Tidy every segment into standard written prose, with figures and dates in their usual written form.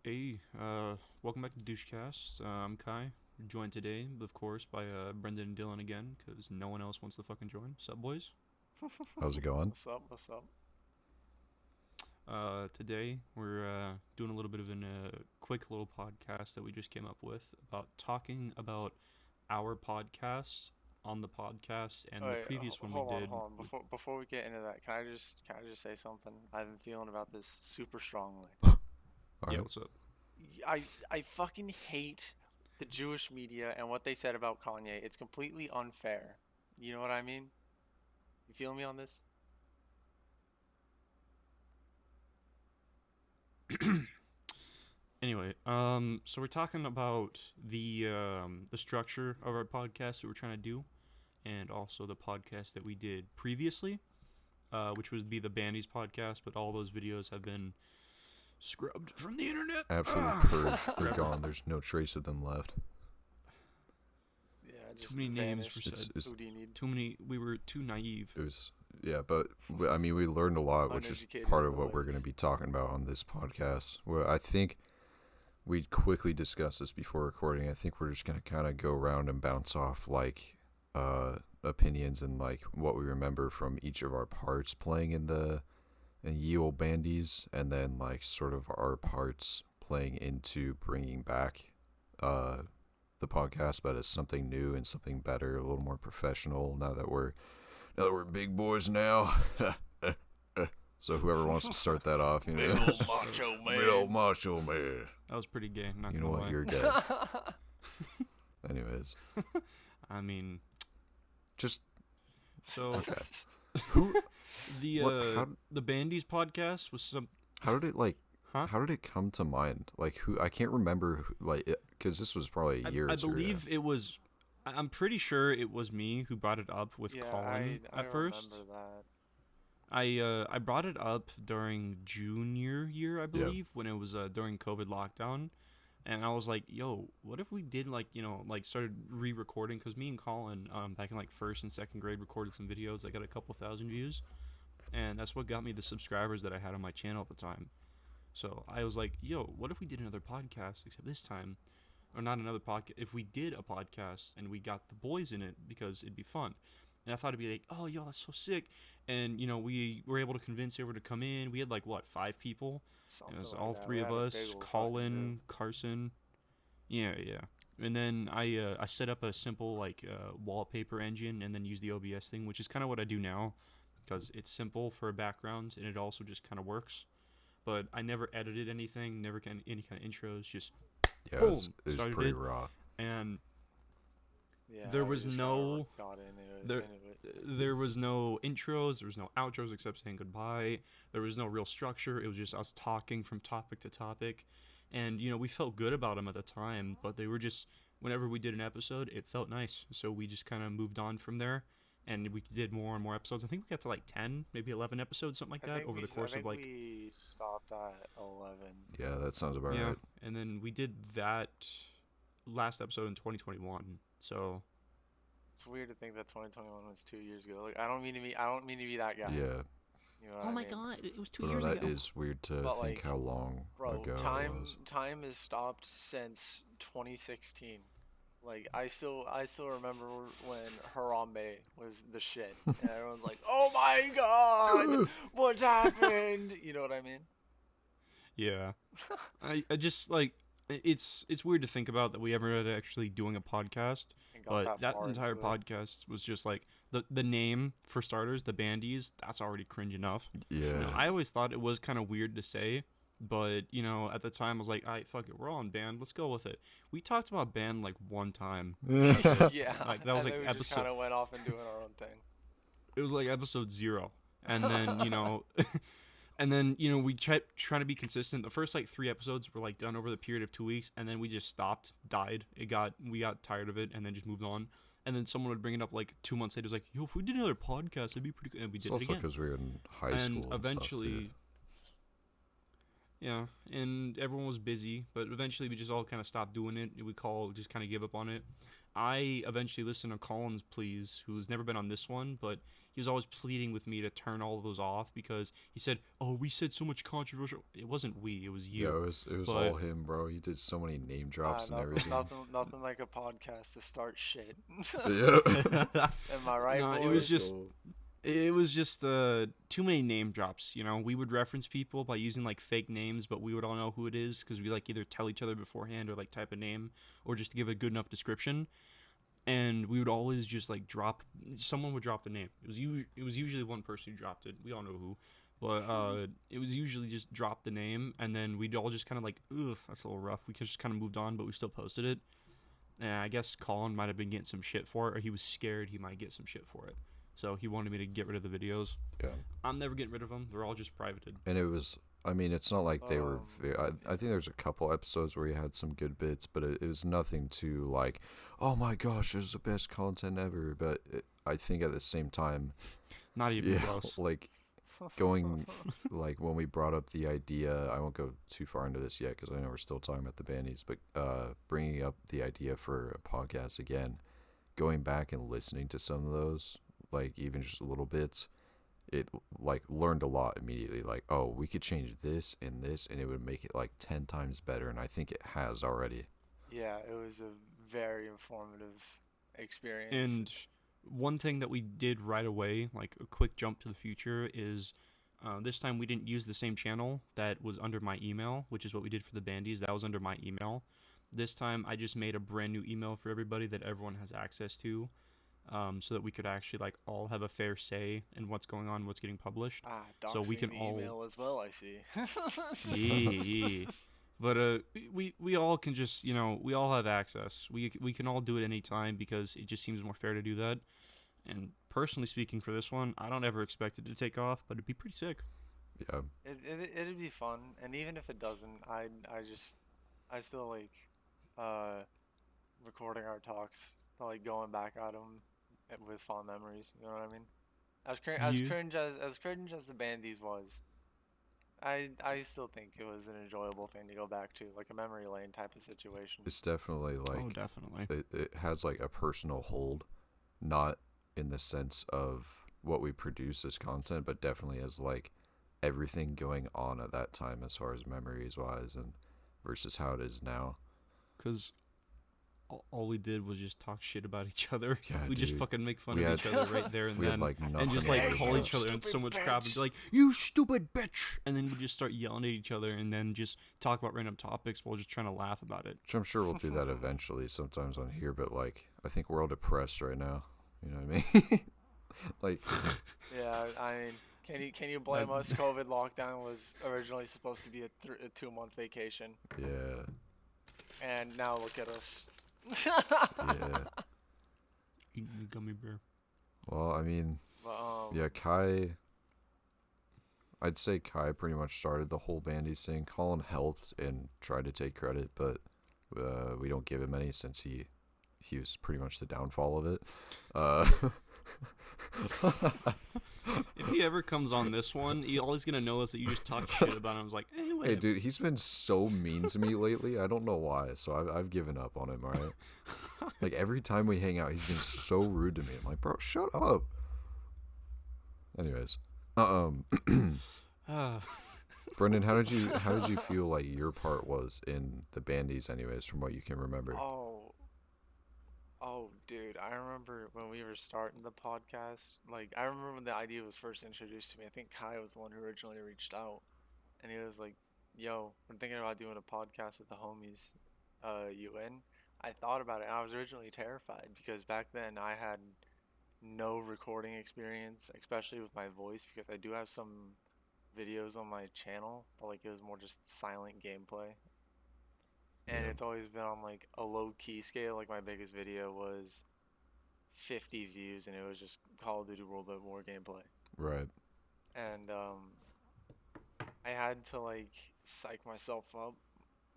Hey, welcome back to Douche-Cast. I'm Kai, joined today, of course, by Brendan and Dylan again, because no one else wants to fucking join. What's up, boys? How's it going? What's up? What's up? Today, we're doing a little bit of a quick little podcast that we just came up with about talking about our podcasts on the podcast and the Wait, previous one we hold on, did. hold on. Before we get into that, can I just say something? I've been feeling about this super strongly. All Yeah, right. what's up? I fucking hate the Jewish media and what they said about Kanye. It's completely unfair. You know what I mean? You feel me on this? Anyway, so we're talking about the structure of our podcast that we're trying to do, and also the podcast that we did previously, which would be the Bandies podcast, but all those videos have been scrubbed from the internet. Absolutely purged. They're gone. There's no trace of them left. Yeah, Too just many names vanished. were It's, said. it's Who do you need? Too many. We were too naive. it was but I mean we learned a lot, which is Uneducated part of what we're going to boys. be talking about on this podcast. Well, I think we quickly discussed this before recording. I think we're just going to kind of go around and bounce off opinions and like what we remember from each of our parts playing in ye old bandies, and then like sort of our parts playing into bringing back the podcast, but as something new and something better, a little more professional. Now that we're big boys now. So whoever wants to start that off, you Big know, old macho man. big old macho man. That was pretty gay. Not You gonna know what? lie. You're gay. Anyways, I mean, just so okay. Who? the What? the Bandies podcast was some. How did it like? Huh? How did it come to mind? Like who? I can't remember. Because this was probably a year I or two ago. believe it was. I'm pretty sure it was me who brought it up with Yeah, Colin I at first. remember that. I brought it up during junior year, I believe, when it was during COVID lockdown, and I was like, "Yo, what if we did like started re-recording?" Because me and Colin back in like first and second grade recorded some videos that got a couple thousand views, and that's what got me the subscribers that I had on my channel at the time. So I was like, "Yo, what if we did another podcast? Except this time, or not another podcast. If we did a podcast and we got the boys in it because it'd be fun." And I thought it'd be like, "Oh, yo, that's so sick." And we were able to convince everyone to come in. We had like what, 5 people? And it Something was like all that. three We of had a big us, old fucking Colin, group. Carson. Yeah, yeah. And then I set up a simple like wallpaper engine and then used the OBS thing, which is kind of what I do now, because it's simple for a background and it also just kind of works. But I never edited anything, never any kind of intros, just Yeah, boom, it was started pretty it. raw. And Yeah, there we was just kind of no got into it. there Into it. there was no intros, there was no outros except saying goodbye. There was no real structure. It was just us talking from topic to topic. And we felt good about them at the time, but they were just whenever we did an episode, it felt nice. So we just kind of moved on from there and we did more and more episodes. I think we got to like 10, maybe 11 episodes, something like that over the course of like we stopped at 11. Yeah, that sounds about yeah, right. and then we did that last episode in 2021. So It's weird to think that 2021 was 2 years ago. Like I don't mean to be that guy. Yeah, You know what oh I my mean? god, it was 2 but no, years that ago. is weird to But think like, how long bro, ago it time was. time has stopped since 2016. Like I still remember when Harambe was the shit, and everyone's like, "Oh my god, what's happened?" You know what I mean? Yeah. I just like it's weird to think about that we ever had actually doing a podcast, And got but that far entire into it. podcast was just like the name for starters, the Bandies, that's already cringe enough. Yeah, I always thought it was kind of weird to say, but at the time I was like, "All right, fuck it, we're all in band, let's go with it." We talked about band like one time. Yeah, Like that was and like then we just episode kind of went off and doing our own thing. it was like episode 0. And then, and then we tried trying to be consistent. The first like 3 episodes were like done over the period of 2 weeks, and then we just stopped, died. We got tired of it, and then just moved on. And then someone would bring it up like 2 months later. It was like, "Yo, if we did another podcast, it'd be pretty good." And we it's did it also again. because we were in high And school and eventually, stuff too. Yeah, and everyone was busy, but eventually we just all kind of stopped doing it. We just kind of give up on it. I eventually listened to Colin's pleas, who's never been on this one, but he was always pleading with me to turn all of those off because he said, "Oh, we said so much controversial." It wasn't we, it was Yeah, you. it was all But him, bro. He did so many name drops and everything. Nothing like a podcast to start shit. Yeah. Am I right, no, boys? So it was just too many name drops. You know, we would reference people by using like fake names, but we would all know who it is because we like either tell each other beforehand or like type a name or just give a good enough description. And we would always just like drop. Someone would drop the name. It was usually one person who dropped it. We all know who, but it was usually just drop the name, and then we'd all just kind of like, ugh, that's a little rough. We just kind of moved on, but we still posted it. And I guess Colin might have been getting some shit for it, or he was scared he might get some shit for it. So he wanted me to get rid of the videos. yeah, I'm never getting rid of them. They're all just privated. and it was. I mean, it's not like they were. Um, I think there's a couple episodes where he had some good bits, but it was nothing to like. Oh my gosh, this is the best content ever. But I think at the same time, Not even yeah, close. like going like when we brought up the idea. I won't go too far into this yet because I know we're still talking about the bandies, but bringing up the idea for a podcast again, going back and listening to some of those, like even just little bits, it like learned a lot immediately. Like, oh, we could change this and it would make it like 10 times better. And I think it has already. yeah, it was a very informative experience. And one thing that we did right away, like a quick jump to the future, is this time we didn't use the same channel that was under my email, which is what we did for the bandies. That was under my email. This time I just made a brand new email for everybody that everyone has access to, so that we could actually like all have a fair say in what's going on, what's getting published. Ah, So we doxing can the all, email as well, I see. yeah. But we all can just, you know, we all have access. We can all do it anytime because it just seems more fair to do that. And personally speaking, for this one, I don't ever expect it to take off, but it'd be pretty sick. Yeah. It'd be fun, and even if it doesn't, I still like uh recording our talks, like going back at them with fond memories. You know what I mean? You As cringe as the Bandies was, I still think it was an enjoyable thing to go back to, like a memory lane type of situation. It's definitely Oh, like definitely. it has like a personal hold, not in the sense of what we produce as content, but definitely as like everything going on at that time as far as memories wise and versus how it is now. Because all we did was just talk shit about each other. Yeah, We just dude. fucking make fun We of had each other right there and we had then. like And nothing just to like Yeah, worry call you about. each other in so stupid much crap and bitch. be like, "You stupid bitch!" And then we just start yelling at each other and then just talk about random topics while just trying to laugh about it. Which I'm sure we'll do that eventually sometimes on here, but like I think we're all depressed right now. You know what I mean? Like Yeah, I mean, can you That blame us? COVID lockdown was originally supposed to be a 2 month vacation, yeah, and now look at us. yeah. eating a gummy bear. Well, I mean, But yeah, Kai. I'd say Kai pretty much started the whole bandy thing. Colin helped and tried to take credit, but we don't give him any since he was pretty much the downfall of it. Uh, If he ever comes on this one, all he's gonna know is that you just talk shit about him. I was like, hey, wait. hey, dude, he's been so mean to me lately. I don't know why, so I've given up on him. All right, like every time we hang out, he's been so rude to me. I'm like, bro, shut up. Anyways, Ah, Brendan, how did you feel like your part was in the bandies, anyways, from what you can remember? oh, oh, dude, I remember when we were starting the podcast. Like, I remember when the idea was first introduced to me. I think Kai was the one who originally reached out, and he was like, "Yo, we're thinking about doing a podcast with the homies. You in?" I thought about it, and I was originally terrified because back then I had no recording experience, especially with my voice, because I do have some videos on my channel, but like it was more just silent gameplay. And Yeah, it's always been on like a low key scale. Like my biggest video was 50 views, and it was just Call of Duty World at War gameplay. right. And I had to like psych myself up.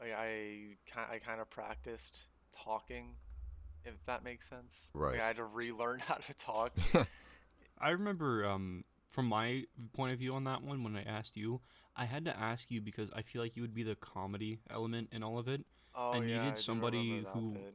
Like I kind of practiced talking, if that makes sense. Right. Like I had to relearn how to talk. I remember from my point of view on that one, when I asked you, I had to ask you because I feel like you would be the comedy element in all of it. Oh I yeah, needed I do remember somebody that who bit.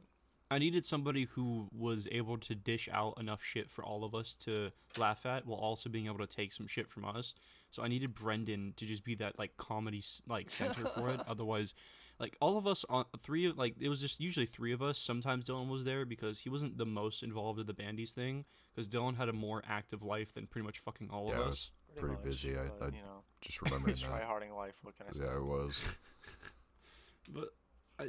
I needed somebody who was able to dish out enough shit for all of us to laugh at while also being able to take some shit from us. So I needed Brendan to just be that like comedy like center for it. Otherwise, like all of us on three, like it was just usually three of us. Sometimes Dylan was there because he wasn't the most involved with the bandies thing, because Dylan had a more active life than pretty much fucking all of Yeah, I us. was Pretty pretty much, busy. but I you know, just remembering try that. harding life. What can I say? Yeah, I was. But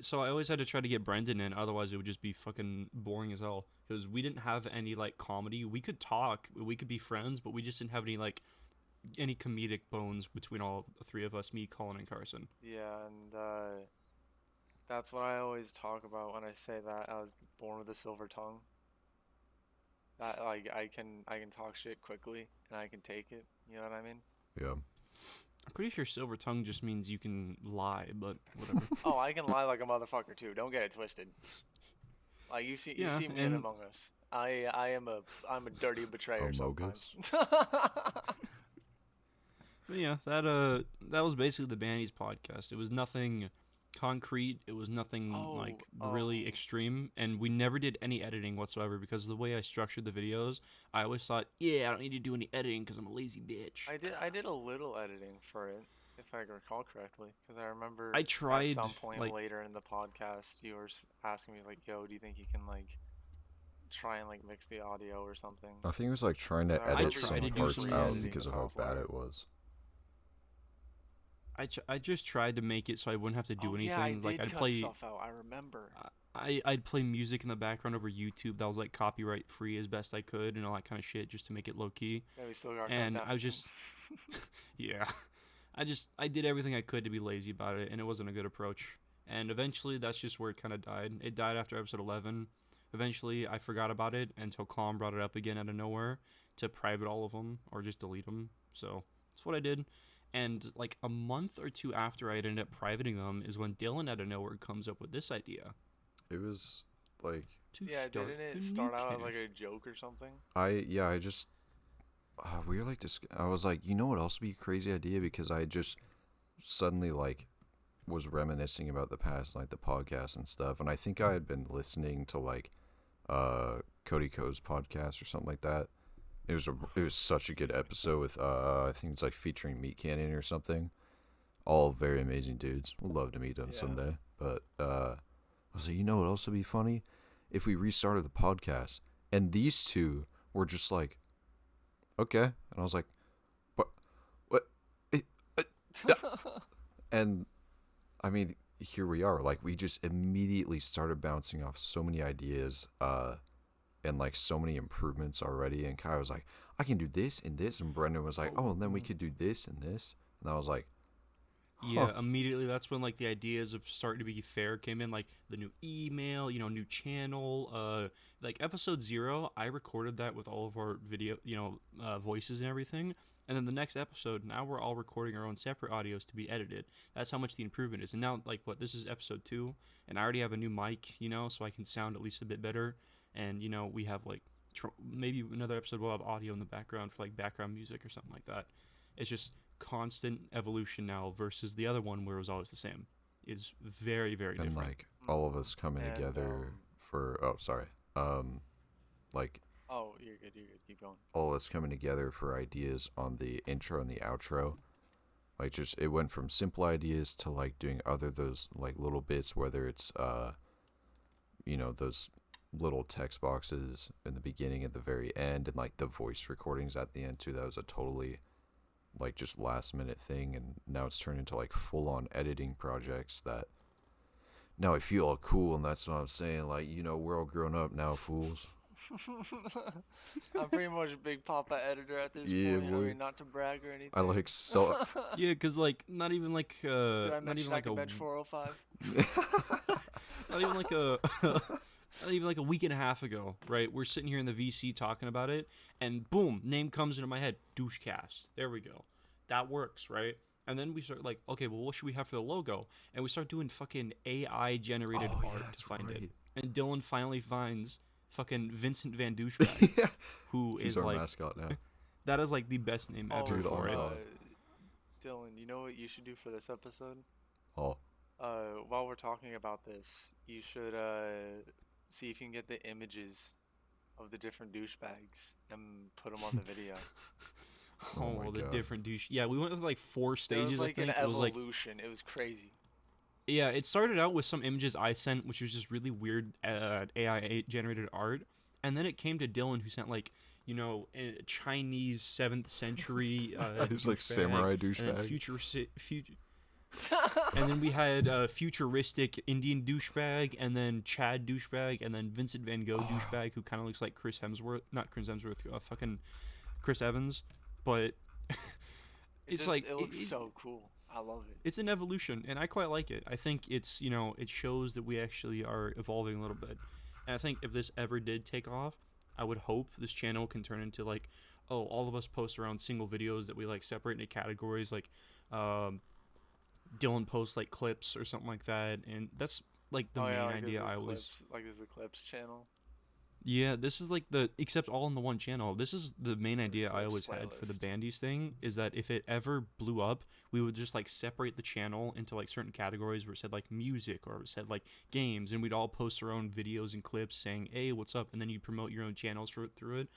so I always had to try to get Brendan in, otherwise it would just be fucking boring as hell. Because we didn't have any like comedy. We could talk, we could be friends, but we just didn't have any comedic bones between all the three of us, me, Colin, and Carson. Yeah, and that's what I always talk about when I say that I was born with a silver tongue. That like I can talk shit quickly and I can take it. You know what I mean? Yeah. I'm pretty sure silver tongue just means you can lie, but whatever. Oh, I can lie like a motherfucker too. Don't get it twisted. Like you Yeah, see me in and Among Us. I'm a dirty betrayer sometimes. Amogus. but yeah, that was basically the Bandies podcast. It was nothing concrete. It was nothing Oh, like really extreme, and we never did any editing whatsoever because of the way I structured the videos. I always thought, yeah, I don't need to do any editing because I'm a lazy bitch. I did a little editing for it, if I can recall correctly, because I remember I at tried some point like later in the podcast you were asking me like, "Yo, do you think you can like try and like mix the audio or something?" I think it was like trying to I edit remember tried some to using do like parts some free out editing because of how bad software. it was. I just tried to make it so I wouldn't have to do Oh yeah, I anything. Like did I'd cut play stuff out. I remember. I'd play music in the background over YouTube that was like copyright free as best I could and all that kind of shit just to make it low key. Yeah, we still got cut And down. I was just yeah. I did everything I could to be lazy about it, and it wasn't a good approach. And eventually that's just where it kind of died. It died after episode 11. Eventually I forgot about it until Colin brought it up again out of nowhere to private all of them or just delete them. So that's what I did. And like a month or two after I ended up privating them is when Dylan out of nowhere comes up with this idea It was like to Yeah, start didn't the it start out as Newcast. like a joke or something? I just we were like I was like, you know what else would be a crazy idea, because I just suddenly like was reminiscing about the past, like the podcast and stuff, and I think I had been listening to like Cody Ko's podcast or something like that. It was such a good episode with I think it's like featuring Meat Cannon or something. All very amazing dudes. Would love to meet them Yeah. someday. But I was like, you know what else would be funny? If we restarted the podcast and these two were just like, okay. And I was like, what? Eh, yeah. And I mean, here we are. Like, we just immediately started bouncing off so many ideas and like so many improvements already. And Kai was like, I can do this and this. And Brendan was like, oh, and then we could do this and this. And I was like, Yeah, immediately that's when like the ideas of starting to be fair came in, like the new email, new channel, like episode 0, I recorded that with all of our video, voices and everything. And then the next episode, now we're all recording our own separate audios to be edited. That's how much the improvement is. And now, like, this is episode 2, and I already have a new mic, so I can sound at least a bit better. And, we have, like, maybe another episode we'll have audio in the background for, like, background music or something like that. It's just constant evolution now versus the other one where it was always the same. Is very, very and different. like all of us coming And, together for, like Oh, you're good. You're good. Keep going. all of us coming together for ideas on the intro and the outro. Like, just it went from simple ideas to like doing those like little bits, whether it's those little text boxes in the beginning and the very end, and like the voice recordings at the end too. That was a totally like just last minute thing, and now it's turned into like full on editing projects that now I feel all cool, and that's what I'm saying. Like, we're all grown up now, fools. I'm pretty much Big Papa editor at this Yeah, point. I boy. mean, not to brag or anything. I like so Yeah, because, like, not even like, Did I not mention even I like can a, bench 405? not even like a, not even like a week and a half ago, right? We're sitting here in the VC talking about it, and boom, name comes into my head, Douche-Cast. There we go. That works, right? And then we start like, okay, well, what should we have for the logo? And we start doing fucking AI generated Oh, yeah, art that's to find it. right. And Dylan finally finds fucking Vincent Van Douchebag, yeah. who He's is our like mascot now. That is like the best name Oh, ever Dude, for it. Dylan, you know what you should do for this episode? Oh, While we're talking about this, you should see if you can get the images of the different douchebags and put them on the video. Oh my Oh, the God. different douche. Yeah, we went with like 4 There stages. was I like an think it was like evolution. It was crazy. yeah. It started out with some images I sent, which was just really weird AI generated art, and then it came to Dylan, who sent like a Chinese 7th century It was like douchebag, samurai and then douchebag. and then we had futuristic Indian douchebag, and then Chad douchebag, and then Vincent Van Gogh douchebag, who kind of looks like Chris Hemsworth, not Chris Hemsworth, fucking Chris Evans, but it's like it looks so cool. I love it. it's an evolution, and I quite like it. I think it's it shows that we actually are evolving a little bit, and I think if this ever did take off, I would hope this channel can turn into like, oh, all of us post around single videos that we like separate into categories, like Dylan posts like clips or something like that, and that's like the main idea I was. Like there's a clips channel. Yeah, this is like except all in the one channel. This is the main idea I Clips always had for the playlist. Bandies thing, is that if it ever blew up, we would just like separate the channel into like certain categories where it said like music or it said like games, and we'd all post our own videos and clips saying, "Hey, what's up?" and then you promote your own channels through it.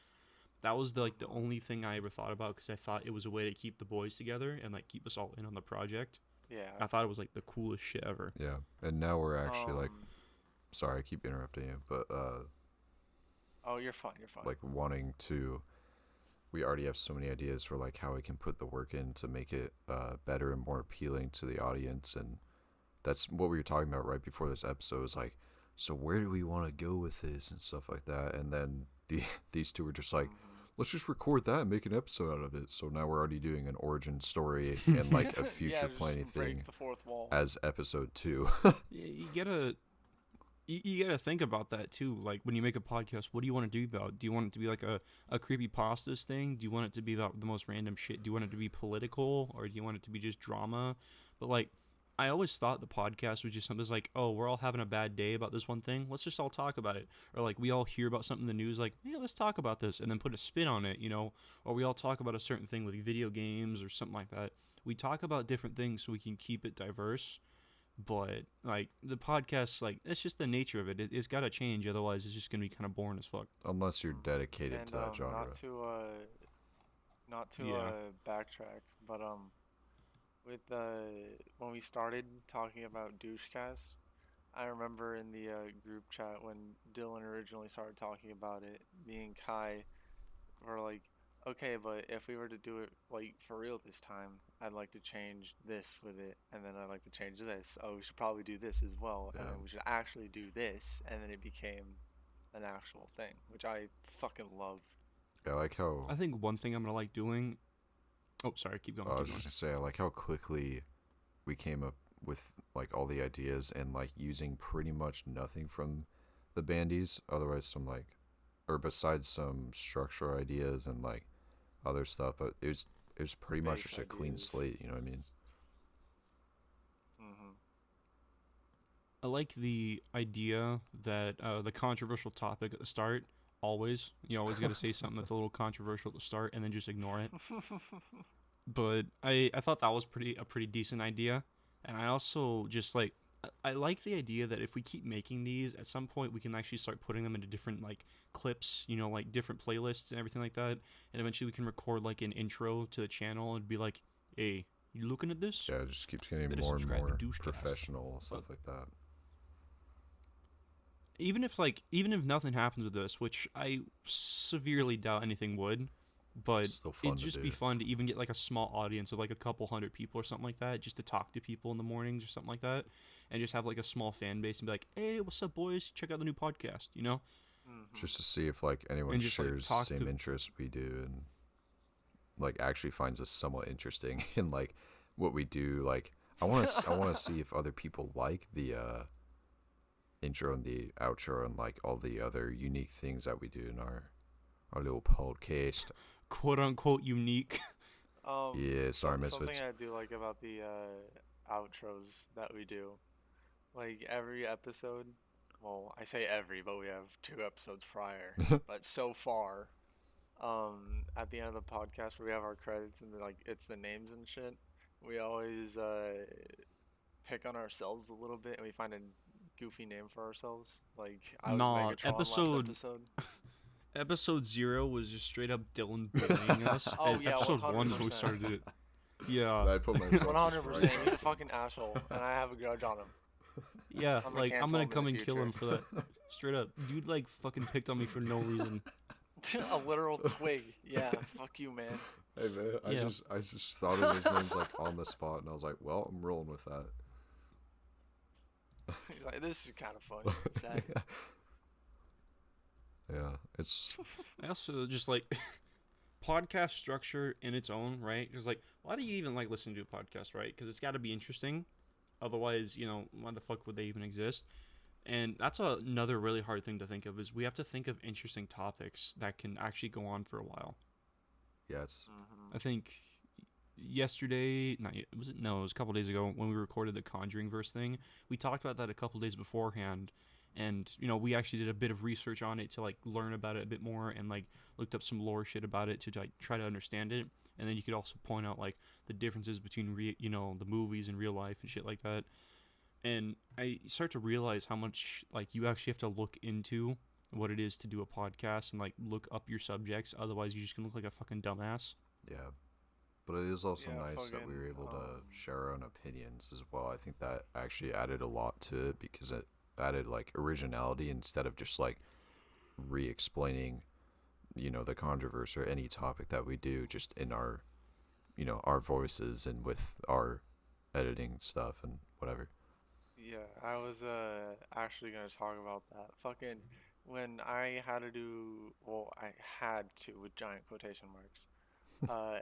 That was the only thing I ever thought about, because I thought it was a way to keep the boys together and like keep us all in on the project. Yeah. I thought it was like the coolest shit ever. Yeah, and now we're actually like, Um, sorry, I keep interrupting you, but Oh, you're fine. You're fine. like wanting to, we already have so many ideas for like how we can put the work in to make it better and more appealing to the audience, and that's what we were talking about right before this episode. Was like, so where do we want to go with this and stuff like that, and then these two were just like, let's just record that and make an episode out of it. So now we're already doing an origin story and like a future yeah, just planning break thing the fourth wall. as episode 2. Yeah, you gotta think about that too. Like when you make a podcast, what do you want to do about? Do you want it to be like a creepy pastas thing? Do you want it to be about the most random shit? Do you want it to be political, or do you want it to be just drama? But like, I always thought the podcast was just something that's like, oh, we're all having a bad day about this one thing. Let's just all talk about it. Or like we all hear about something in the news, like, yeah, let's talk about this, and then put a spin on it, Or we all talk about a certain thing with video games or something like that. We talk about different things so we can keep it diverse. But like the podcast, like it's just the nature of it. It's got to change, otherwise it's just gonna be kind of boring as fuck. Unless you're dedicated And to that genre. not to Yeah. backtrack, but with when we started talking about Douche-Cast, I remember in the group chat when Dylan originally started talking about it, me and Kai were like, okay, but if we were to do it like for real this time, I'd like to change this with it, and then I'd like to change this. Oh, we should probably do this as well, and Yeah. then we should actually do this, and then it became an actual thing, which I fucking love. I like how I think one thing I'm gonna like doing. Oh, sorry, keep going. I Keep was going. just gonna say, I like how quickly we came up with like all the ideas and like using pretty much nothing from the bandies. Otherwise, some like, or besides some structural ideas and like other stuff, but it was pretty much Base just a clean ideas. slate. You know what I mean? Mm-hmm. I like the idea that the controversial topic at the start. Always, you always got to say something that's a little controversial at the start, and then just ignore it. But I thought that was a pretty decent idea, and I also just like I like the idea that if we keep making these, at some point we can actually start putting them into different like clips, like different playlists and everything like that, and eventually we can record like an intro to the channel and be like, hey, you looking at this? Yeah, it just keeps getting Better more and subscribe to more Douche-Cast. professional stuff like that. Even if nothing happens with this, which I severely doubt anything would, but It's still fun it'd to just do. be fun to even get like a small audience of like a couple hundred people or something like that, just to talk to people in the mornings or something like that, and just have like a small fan base and be like, hey, what's up, boys? Check out the new podcast, Mm-hmm. Just to see if like anyone And just, like, shares the talk same to- interests we do and like actually finds us somewhat interesting in like what we do. Like I want to see if other people like the intro and the outro and like all the other unique things that we do in our little podcast. Quote unquote unique. Yeah, sorry, Something Misfits. I do like about the outros that we do, like every episode. Well, I say every, but we have 2 episodes prior. But so far, At the end of the podcast where we have our credits and like it's the names and shit, we always pick on ourselves a little bit and we find a goofy name for ourselves. Like I was Nah, Megatron last episode. episode 0 was just straight up Dylan bullying us, Oh and yeah, episode 1 we 100%. started it. Yeah, I put myself. 100%. He's a fucking asshole, and I have a grudge on him. yeah. I'm gonna Like I'm cancel gonna him in come the and kill future. him for that. Straight up, dude. Like fucking picked on me for no reason. A literal twig. Yeah, fuck you, man. Hey man, Yeah. I just thought of his names like on the spot, and I was like, well, I'm rolling with that. He's like, this is kind of funny. It's sad. Yeah, it's I also just like podcast structure in its own right. Because like, why do you even like listen to a podcast, right? Because it's got to be interesting. Otherwise, why the fuck would they even exist? And that's another really hard thing to think of is we have to think of interesting topics that can actually go on for a while. yes. I think yesterday, not yet, was it? No, it was a couple days ago when we recorded the Conjuring verse thing. We talked about that a couple days beforehand, and we actually did a bit of research on it to like learn about it a bit more and like looked up some lore shit about it to like try to understand it. And then you could also point out like the differences between the movies and real life and shit like that. And I start to realize how much like you actually have to look into what it is to do a podcast and like look up your subjects. Otherwise, you're just gonna look like a fucking dumbass. Yeah, but it is also Yeah, nice that we were able to share our own opinions as well. I think that actually added a lot to it because it added like originality instead of just like re-explaining, the controversy or any topic that we do just in our, our voices and with our editing stuff and whatever. Yeah, I was actually gonna talk about that. Fucking when I had to do, well, I had to with giant quotation marks. Uh,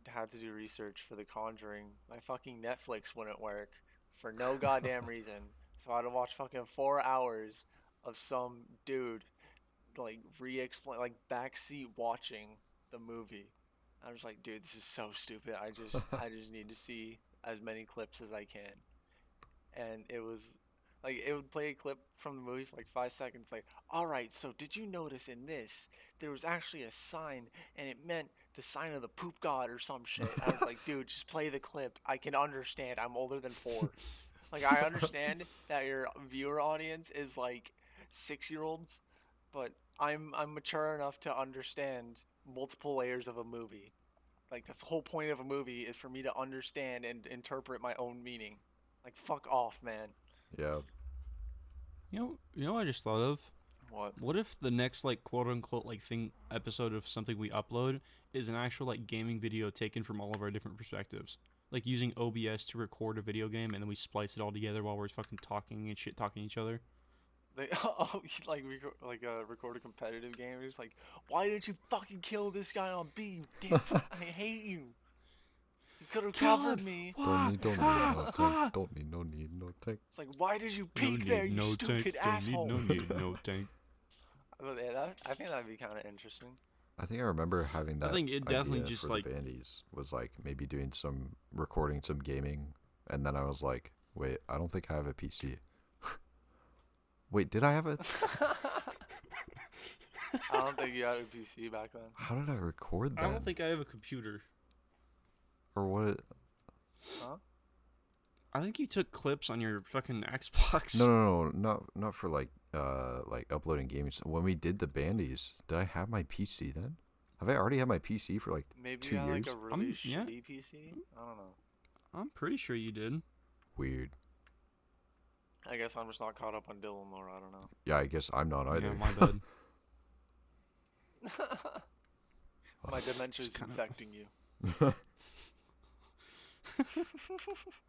had to do research for The Conjuring. My fucking Netflix wouldn't work for no goddamn reason. So I had to watch fucking 4 hours of some dude like re-explain, like backseat watching the movie. I was like, dude, this is so stupid. I just need to see as many clips as I can. And it was like it would play a clip from the movie for like 5 seconds, like, all right, so did you notice in this there was actually a sign and it meant the sign of the poop god or some shit. I was like, dude, just play the clip. I can understand. I'm older than 4. Like I understand that your viewer audience is like 6-year-olds, but I'm mature enough to understand multiple layers of a movie. Like that's the whole point of a movie is for me to understand and interpret my own meaning. Like fuck off, man. Yeah. What I just thought of? What? What if the next like quote unquote like thing episode of something we upload is an actual like gaming video taken from all of our different perspectives? Like using OBS to record a video game and then we splice it all together while we're fucking talking and shit talking to each other. They record a competitive game. It's like, why did you fucking kill this guy on B? You dick! I hate you. You could have covered me. Don't need no tank. Don't need no tank. It's like, why did you peek there, you stupid asshole? No need no tank. But yeah, I think that'd be kind of interesting. I think I remember having that. I think it definitely idea just for like the bandies was like maybe doing some recording some gaming, and then I was like, wait, I don't think I have a PC. Wait, did I have a? I don't think you had a PC back then. How did I record that? I don't think I have a computer. Or what? Huh? I think you took clips on your fucking Xbox. No, not for like uploading games. When we did the bandies, did I have my PC then? Have I already had my PC for like Maybe 2 you had years? like a really yeah. shitty PC. I don't know. I'm pretty sure you did. Weird. I guess I'm just not caught up on Dylan lore. I don't know. Yeah, I guess I'm not either. Yeah, my bad. My dementia is Just kinda- infecting you.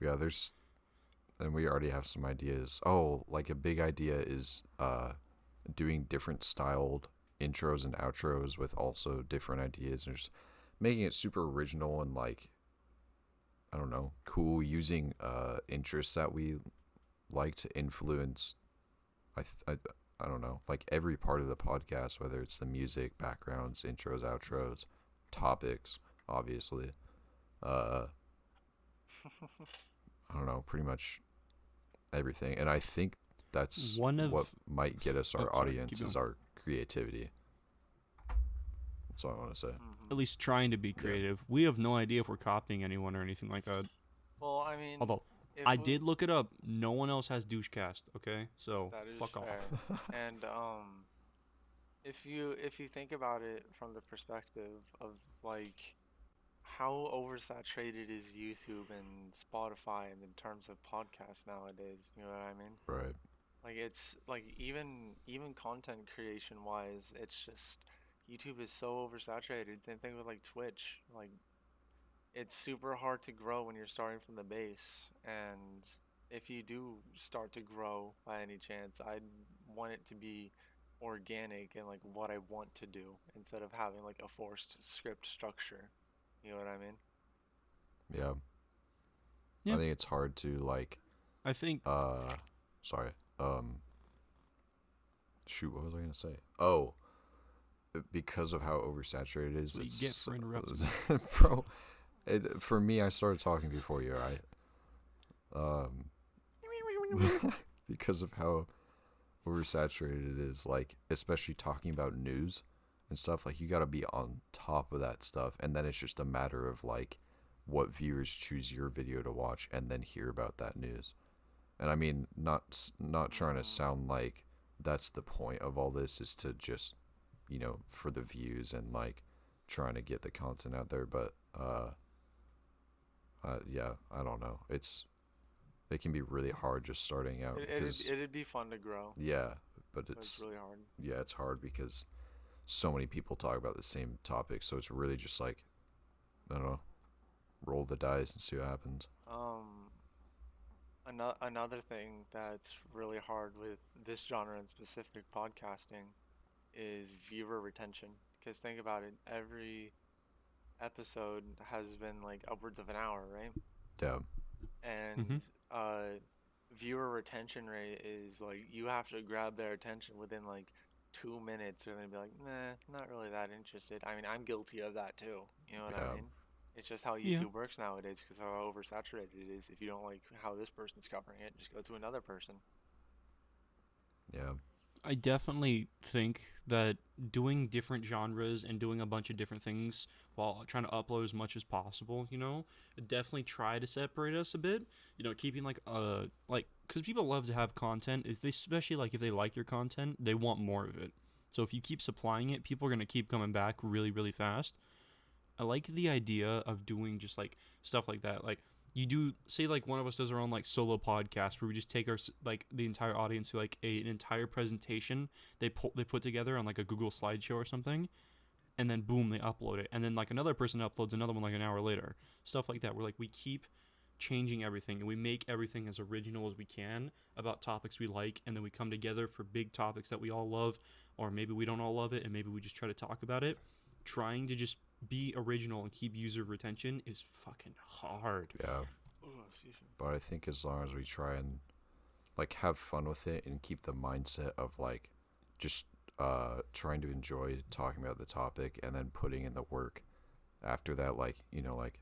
Yeah, and we already have some ideas. Oh, like a big idea is doing different styled intros and outros with also different ideas and just making it super original and like I don't know, cool using interests that we like to influence I don't know, like every part of the podcast, whether it's the music, backgrounds, intros, outros, topics, obviously. I don't know, pretty much everything. And I think that's what might get us our Oh, sorry, audience keep is going. our creativity. That's all I want to say. At least trying to be creative. We have no idea if we're copying anyone or anything like that. Well, I mean, Although if I we, did look it up. No one else has Douche-Cast. Okay, so that is fuck off. fair. And if you think about it from the perspective of like how oversaturated is YouTube and Spotify in terms of podcasts nowadays, you know what I mean? Right. Like it's like even content creation wise, it's just YouTube is so oversaturated. Same thing with like Twitch. Like it's super hard to grow when you're starting from the base. And if you do start to grow by any chance, I'd want it to be organic and like what I want to do instead of having like a forced script structure. You know what I mean? Yeah. Yeah. I think it's hard to like. I think Sorry. Shoot. What was I gonna say? Oh, because of how oversaturated it is. What you It's get for interrupting. bro. For me, I started talking before you, right? Because of how oversaturated it is, like especially talking about news and stuff. Like you got to be on top of that stuff, and then it's just a matter of like what viewers choose your video to watch and then hear about that news. And I mean, not trying to sound like that's the point of all this is to just, for the views and like trying to get the content out there, but yeah, I don't know. It can be really hard just starting out because It'd be fun to grow, yeah, but but it's really hard. yeah, it's hard because so many people talk about the same topic, so it's really just like, I don't know, roll the dice and see what happens. Another thing that's really hard with this genre in specific podcasting is viewer retention. Because think about it, every episode has been like upwards of an hour, right? Yeah, And viewer retention rate is like you have to grab their attention within like 2 minutes, or they'd be like, nah, not really that interested. I mean, I'm guilty of that too. You know what I yeah, mean? It's just how yeah. YouTube works nowadays because how oversaturated it is. If you don't like how this person's covering it, just go to another person. yeah, I definitely think that doing different genres and doing a bunch of different things while trying to upload as much as possible, definitely try to separate us a bit. Keeping like because people love to have content. Is they especially like if they like your content, they want more of it. So if you keep supplying it, people are gonna keep coming back really, really fast. I like the idea of doing just like stuff like that. Like you do say like one of us does our own like solo podcast where we just take our like the entire audience to like an entire presentation they put together on like a Google slideshow or something, and then boom they upload it, and then like another person uploads another one like an hour later, stuff like that where like we keep changing everything and we make everything as original as we can about topics we like, and then we come together for big topics that we all love, or maybe we don't all love it and maybe we just try to talk about it. Trying to just be original and keep user retention is fucking hard. yeah. Oh, excuse me. But I think as long as we try and like have fun with it and keep the mindset of like just trying to enjoy talking about the topic and then putting in the work after that, like like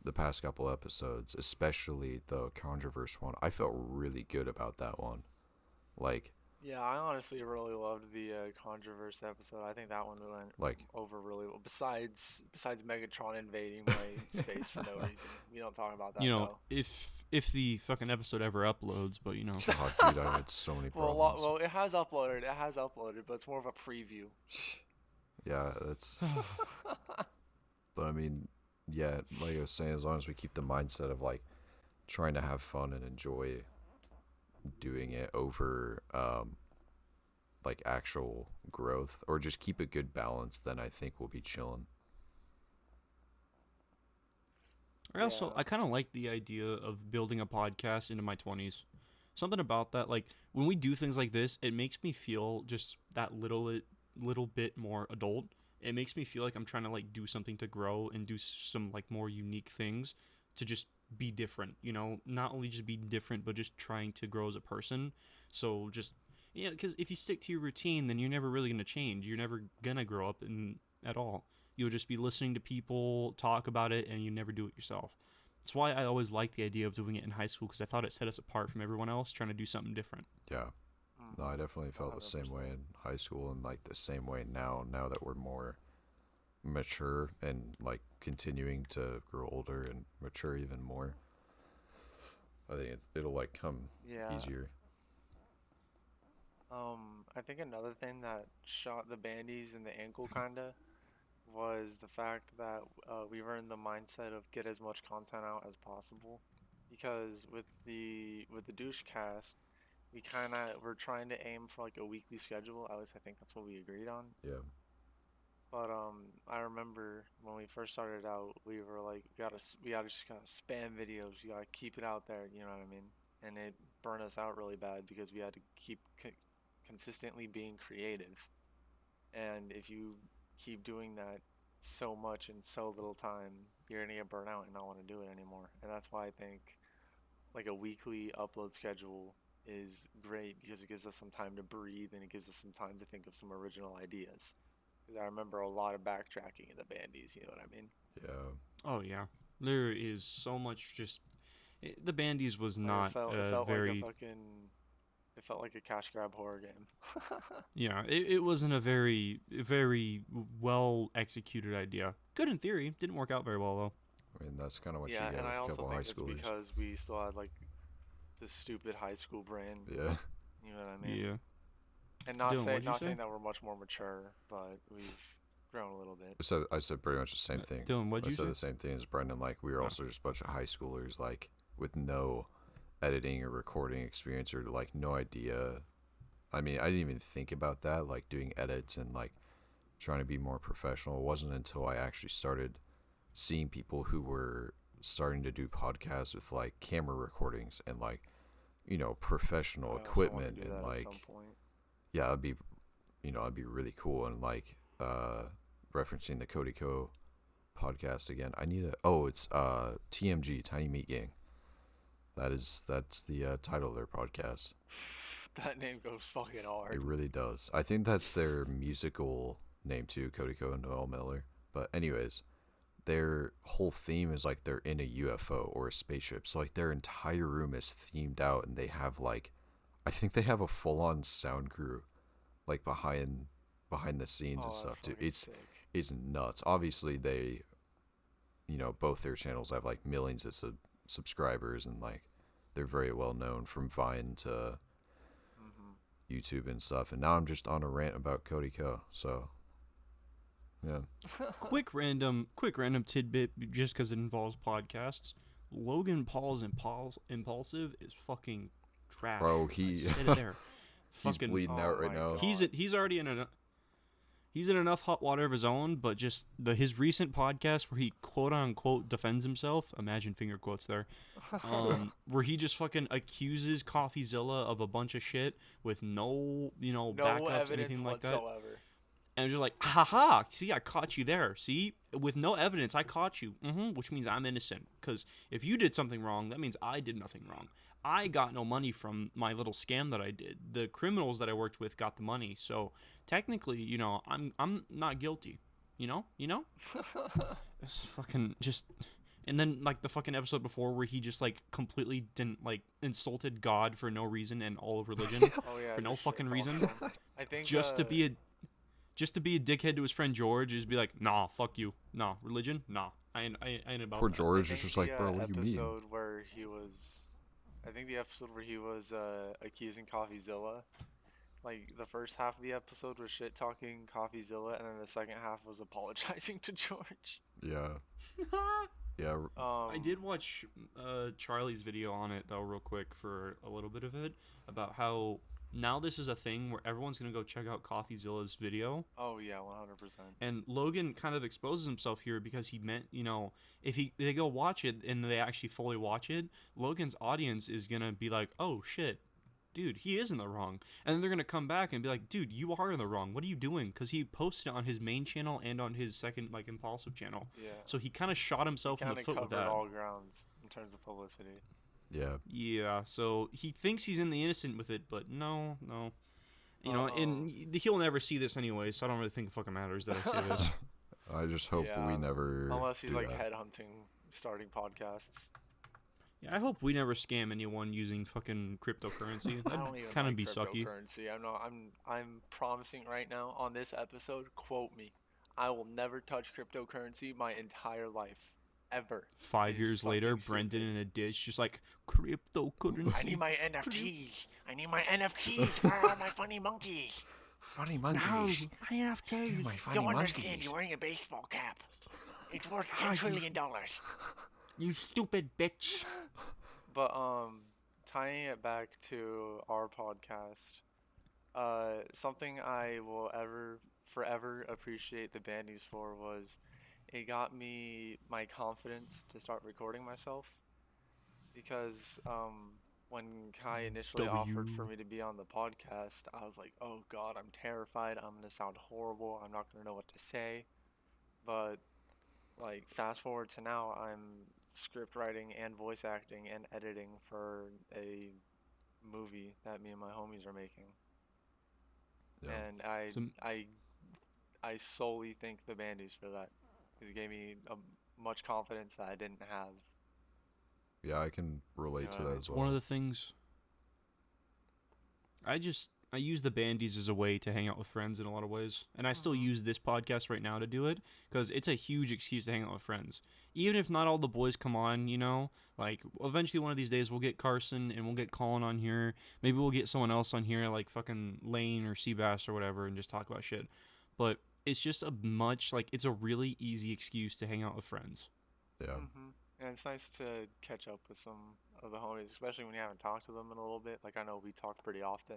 the past couple episodes, especially the controversial one, I felt really good about that one. Like Yeah, I honestly really loved the controversy episode. I think that one went like over really well. Besides Megatron invading my space for no reason, we don't talk about that though. If the fucking episode ever uploads, but God, dude, I had so many problems. Well, it has uploaded. It has uploaded, but it's more of a preview. Yeah, that's. But I mean, yeah, like I was saying, as long as we keep the mindset of like trying to have fun and enjoy doing it over like actual growth, or just keep a good balance, then I think we'll be chilling. I kind of like the idea of building a podcast into my 20s. Something about that, like when we do things like this, it makes me feel just that little bit more adult. It makes me feel like I'm trying to like do something to grow and do some like more unique things to just be different, not only just be different, but just trying to grow as a person. So just, yeah, because if you stick to your routine, then you're never really going to change. You're never going to grow up at all. You'll just be listening to people talk about it and you never do it yourself. That's why I always liked the idea of doing it in high school, because I thought it set us apart from everyone else trying to do something different. Yeah. No, I definitely felt the same way in high school and like the same way now that we're more mature and like continuing to grow older and mature even more. I think it'll like come Yeah. easier. I think another thing that shot the bandies in the ankle kinda was the fact that we were in the mindset of get as much content out as possible, because with the douche cast, we kind of were trying to aim for like a weekly schedule. At least I think that's what we agreed on. Yeah. But I remember when we first started out, we were like, we gotta just kind of spam videos. You gotta keep it out there. You know what I mean? And it burned us out really bad because we had to keep consistently being creative. And if you keep doing that so much in so little time, you're gonna get burnt out and not want to do it anymore. And that's why I think like a weekly upload schedule is great, because it gives us some time to breathe and it gives us some time to think of some original ideas. Because I remember a lot of backtracking in the bandies, you know what I mean? Yeah. Oh yeah, there is so much. Just the Bandies was Like not it felt like a very. fucking, it felt like a cash grab horror game. Yeah, it wasn't a very well executed idea. Good in theory, didn't work out very well though. I mean, that's kind of what you Yeah, get and with I a also couple high think it's schoolers. because we still had like the stupid high school brain. Yeah. You know what I mean? Yeah. And Dylan, what'd you not say? saying that we're much more mature, but we've grown a little bit. So I said pretty much the same thing. Dylan, what'd I you said say? the same thing as Brendan. Like we were Oh. also just a bunch of high schoolers, like with no editing or recording experience or like no idea. I mean, I didn't even think about that, like doing edits and like trying to be more professional. It wasn't until I actually started seeing people who were starting to do podcasts with like camera recordings and like, professional I also want equipment to do and that at some like, point. yeah, it'd be really cool. And like, referencing the Cody Co podcast again, it's TMG, Tiny Meat Gang. That's the title of their podcast. That name goes fucking hard. It really does. I think that's their musical name too, Cody Co and Noel Miller. But anyways, their whole theme is like they're in a UFO or a spaceship. So like their entire room is themed out, and they have like, I think they have a full on sound crew, like behind the scenes and Oh, that's stuff, dude. fucking sick. It's nuts. Obviously they, both their channels have like millions of subscribers, and like they're very well known from Vine to YouTube and stuff. And now I'm just on a rant about Cody Co. So yeah. quick random tidbit, just because it involves podcasts. Logan Paul's impulsive is fucking trash. Bro, I he said it there. he's Fucking, bleeding out right my now. God. he's already he's in enough hot water of his own, but just his recent podcast where he quote unquote defends himself, imagine finger quotes there, where he just fucking accuses CoffeeZilla of a bunch of shit with no No backups, evidence anything like that. whatsoever. And you're like, haha, see, I caught you there. See, with no evidence, I caught you. Which means I'm innocent. Because if you did something wrong, that means I did nothing wrong. I got no money from my little scam that I did. The criminals that I worked with got the money. So technically, I'm not guilty. You know? It's fucking just. And then like the fucking episode before where he just like completely didn't like insulted God for no reason and all of religion Oh yeah, for no just fucking shit reason. talking. I think Just to be a dickhead to his friend George, is be like, nah, fuck you, nah, religion, nah, I ain't about Poor that. George I is think just like, bro, what do you mean? I think the episode where he was accusing CoffeeZilla, like the first half of the episode was shit talking CoffeeZilla, and then the second half was apologizing to George. Yeah. Yeah. I did watch Charlie's video on it though, real quick, for a little bit of it, about how now this is a thing where everyone's gonna go check out CoffeeZilla's video. Oh yeah, 100%. And Logan kind of exposes himself here because he meant, if they go watch it and they actually fully watch it, Logan's audience is gonna be like, oh shit, dude, he is in the wrong. And then they're gonna come back and be like, dude, you are in the wrong. What are you doing? Because he posted it on his main channel and on his second like impulsive channel. Yeah. So he kind of shot himself in the foot with covered that. all grounds in terms of publicity. Yeah. Yeah, so he thinks he's in the innocent with it, but no. And he'll never see this anyway, so I don't really think it fucking matters that I say this. I just hope Yeah, we never. Unless he's do like that. headhunting, starting podcasts. Yeah, I hope we never scam anyone using fucking cryptocurrency. I don't That'd even kind of like be sucky. cryptocurrency. I'm promising right now on this episode. Quote me. I will never touch cryptocurrency my entire life. Ever. It 5 years later, fucking Brendan stupid. in a dish, just like cryptocurrency. I need my NFTs. I need my NFTs. Where are my funny monkeys? Funny monkeys. I have to. My funny Don't understand. monkeys. You're wearing a baseball cap. It's worth $10 trillion. You stupid bitch. But tying it back to our podcast, something I will forever appreciate the bandies for was it got me my confidence to start recording myself because when Kai initially offered for me to be on the podcast, I was like, oh God, I'm terrified. I'm gonna sound horrible. I'm not gonna know what to say. But like fast forward to now, I'm script writing and voice acting and editing for a movie that me and my homies are making. Yeah. And I So, I I solely thank the bandies for that. 'Cause it gave me much confidence that I didn't have. Yeah, I can relate to what I that mean? as well. one of the things I use the bandies as a way to hang out with friends in a lot of ways, and I still use this podcast right now to do it because it's a huge excuse to hang out with friends. Even if not all the boys come on, like eventually one of these days we'll get Carson and we'll get Colin on here. Maybe we'll get someone else on here like fucking Lane or Seabass or whatever and just talk about shit. But it's just it's a really easy excuse to hang out with friends. Yeah. And it's nice to catch up with some of the homies, especially when you haven't talked to them in a little bit. Like I know we talk pretty often,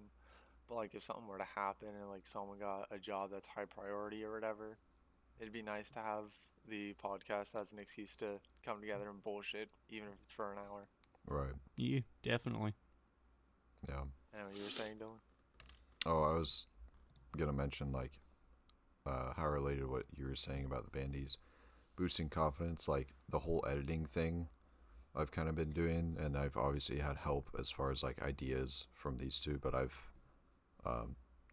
but like if something were to happen and like someone got a job that's high priority or whatever, it'd be nice to have the podcast as an excuse to come together and bullshit, even if it's for an hour. Right. Yeah, definitely. Yeah. I know what you were saying, Dylan. Oh, I was gonna mention like how related what you were saying about the bandies boosting confidence, like the whole editing thing I've kind of been doing, and I've obviously had help as far as like ideas from these two, but I've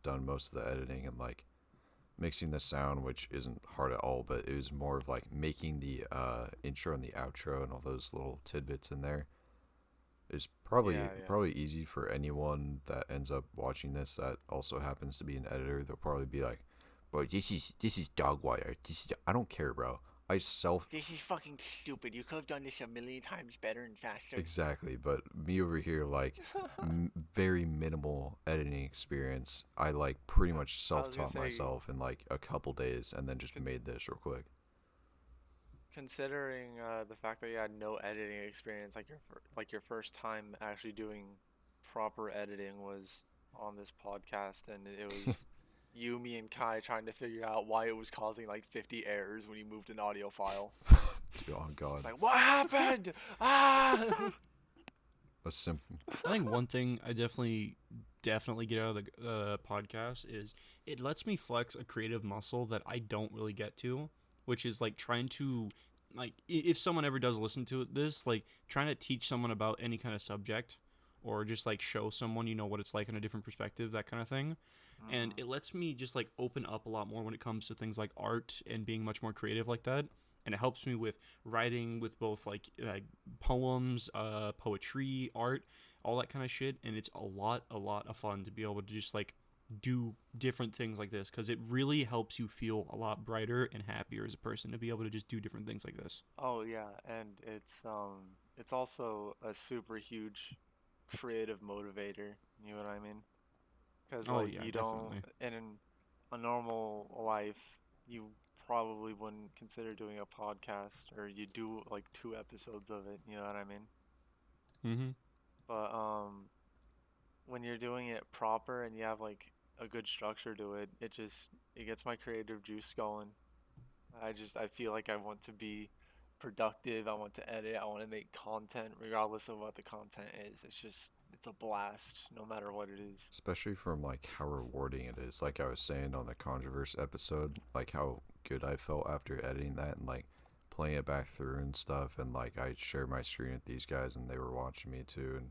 done most of the editing and like mixing the sound, which isn't hard at all, but it was more of like making the intro and the outro and all those little tidbits in there is probably Yeah. probably easy for anyone that ends up watching this that also happens to be an editor. They'll probably be like, bro, this is dog wire. I don't care, bro. This is fucking stupid. You could have done this a million times better and faster. Exactly, but me over here, like, very minimal editing experience. I, like, pretty much I was gonna self-taught say, myself in, like, a couple days and then just made this real quick. considering the fact that you had no editing experience, like your first time actually doing proper editing was on this podcast, and it was you, me, and Kai trying to figure out why it was causing like 50 errors when you moved an audio file. Oh, God. It's like, what happened? Ah! A simple... I think one thing I definitely get out of the podcast is it lets me flex a creative muscle that I don't really get to, which is like trying to like if someone ever does listen to this, like trying to teach someone about any kind of subject or just like show someone what it's like in a different perspective, that kind of thing. And it lets me just like open up a lot more when it comes to things like art and being much more creative like that. And it helps me with writing with both like poems, poetry, art, all that kind of shit. And it's a lot of fun to be able to just like do different things like this because it really helps you feel a lot brighter and happier as a person to be able to just do different things like this. Oh yeah, and it's also a super huge creative motivator. You know what I mean? Because Oh like yeah, you don't definitely. in a normal life you probably wouldn't consider doing a podcast or you do like 2 episodes of it. You know what I mean? Mhm. But when you're doing it proper and you have like a good structure to it, it gets my creative juice going. I feel like I want to be productive. I want to edit. I want to make content regardless of what the content is. It's a blast no matter what it is. Especially from, like, how rewarding it is. Like I was saying on the Controverse episode, like, how good I felt after editing that and, like, playing it back through and stuff. And, like, I shared my screen with these guys and they were watching me, too. And,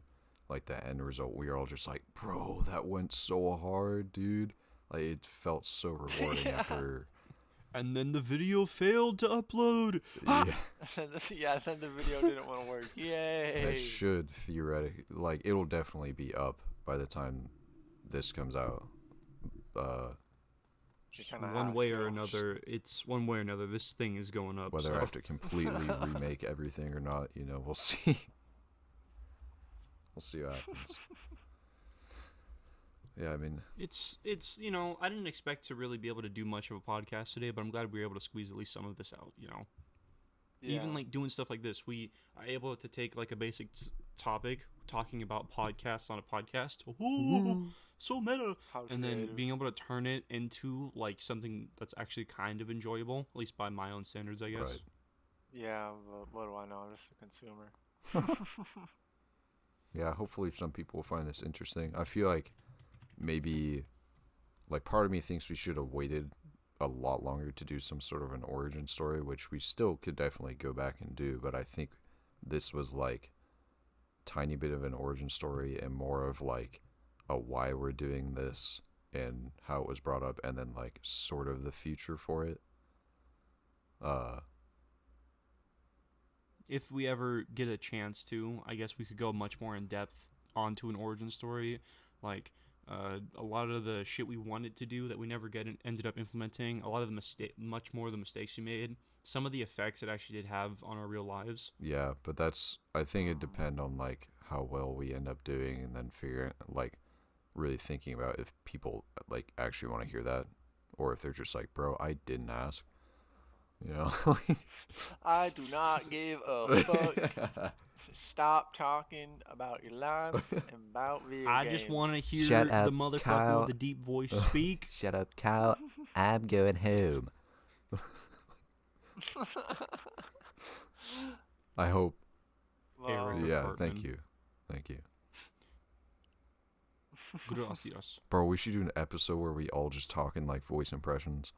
like, the end result, we were all just like, bro, that went so hard, dude. Like, it felt so rewarding Yeah. after... And then the video failed to upload. Yeah, Yeah, then the video didn't want to work. Yay! that should theoretically... Like, it'll definitely be up by the time this comes out. kind of one has way to. or another. It's one way or another. This thing is going up. Whether so. I have to completely remake everything or not, we'll see. We'll see what happens. Yeah, I mean, It's I didn't expect to really be able to do much of a podcast today, but I'm glad we were able to squeeze at least some of this out. Yeah. Even like doing stuff like this, we are able to take like a basic topic, talking about podcasts on a podcast. Ooh, so meta. How And then creative. being able to turn it into like something that's actually kind of enjoyable, at least by my own standards, I guess. right. Yeah, but what do I know? I'm just a consumer. Yeah, hopefully some people will find this interesting. I feel like maybe, like, part of me thinks we should have waited a lot longer to do some sort of an origin story, which we still could definitely go back and do, but I think this was like tiny bit of an origin story and more of like a why we're doing this and how it was brought up, and then like sort of the future for it. If we ever get a chance to, I guess we could go much more in depth onto an origin story, like a lot of the shit we wanted to do that we never ended up implementing. A lot of the much more of the mistakes we made. Some of the effects it actually did have on our real lives. Yeah, but I think it depend on like how well we end up doing, and then figuring like really thinking about if people like actually want to hear that, or if they're just like, bro, I didn't ask. I do not give a fuck. Stop talking about your life and about video I games. just want to hear Shut up, the motherfucker Kyle. with the deep voice speak. Shut up, Kyle. I'm going home. I hope. Eric. Well, Yeah, Cartman. Thank you. Gracias. Bro, we should do an episode where we all just talk in like voice impressions.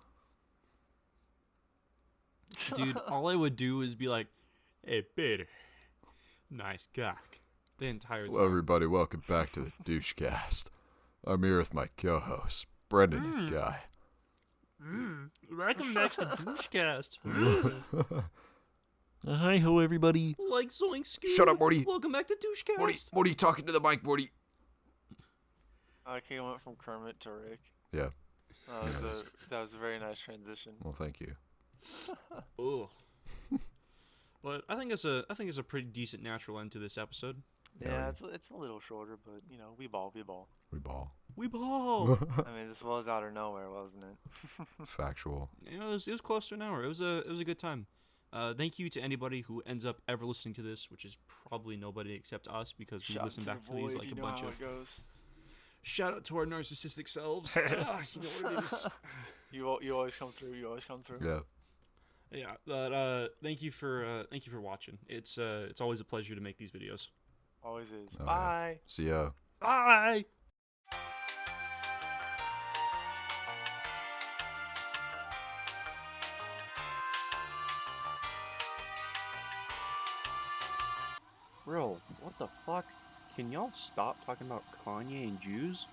Dude, all I would do is be like, hey, Peter. Nice cock. The entire time. Hello, everybody. Welcome back to the Douche-Cast. I'm here with my co-hosts, Brendan and Guy. Welcome back to Douche-Cast. Hi, ho, everybody. Like Zoink Scoop. Shut up, Morty. Welcome back to Douche-Cast. Morty, talking to the mic, Morty. okay, I went from Kermit to Rick. Yeah. That was a very nice transition. Well, thank you. Oh. But I think it's a pretty decent natural end to this episode. Yeah, it's a little shorter, but we ball. We ball. We ball. I mean, this was out of nowhere, wasn't it? Factual. It was close to an hour. It was a good time. Thank you to anybody who ends up ever listening to this, which is probably nobody except us, because we Shout listen to back the to these void, like you a know bunch how of. it goes. Shout out to our narcissistic selves. You know what it is. You always come through. You always come through. Yeah. Yeah, but thank you for watching. It's always a pleasure to make these videos. Always is. Oh, yeah. Bye. See ya. Bye. Bro, what the fuck? Can y'all stop talking about Kanye and Jews?